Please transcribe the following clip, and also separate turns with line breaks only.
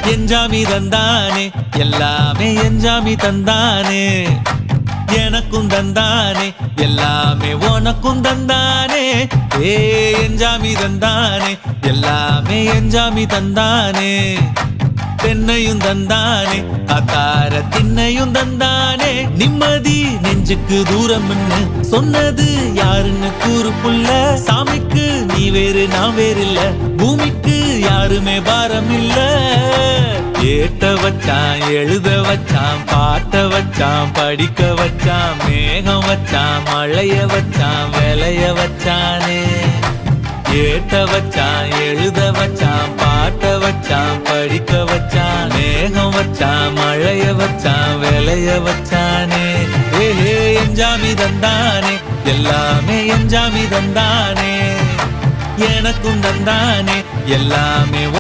எஞ்சாமி தந்தானே எல்லாமே எஞ்சாமி தந்தானே எனக்கும் தந்தானே எல்லாமே உனக்கும் தந்தானே ஏ எஞ்சாமி தந்தானே எல்லாமே எஞ்சாமி தந்தானே தென்னையும் தந்தானே அத்தார திண்ணையும் தந்தானே நிம்மதி நெஞ்சுக்கு தூரம் சொன்னது யாருன்னு கூறு புள்ள சாமிக்கு நீ வேறு நான் வேறு இல்ல பூமிக்கு யாருமே பாரம் இல்ல ஏத்த வச்சான் எழுத வச்சான் பாட்ட வச்சான் படிக்க வச்சான் மேகம் வச்சான் மழைய வச்சான் விளைய வச்சானே ஏத்த வச்சான் எழுத வச்சான் பாட்ட வச்சான் படிக்க வச்சான் மேகம் வச்சான் மழைய வச்சான் விளைய வச்சானே ஏஹே எஞ்சாமி தந்தானே எல்லாமே எஞ்சாமி தந்தானே எனக்கும் தந்தானே எல்லாமே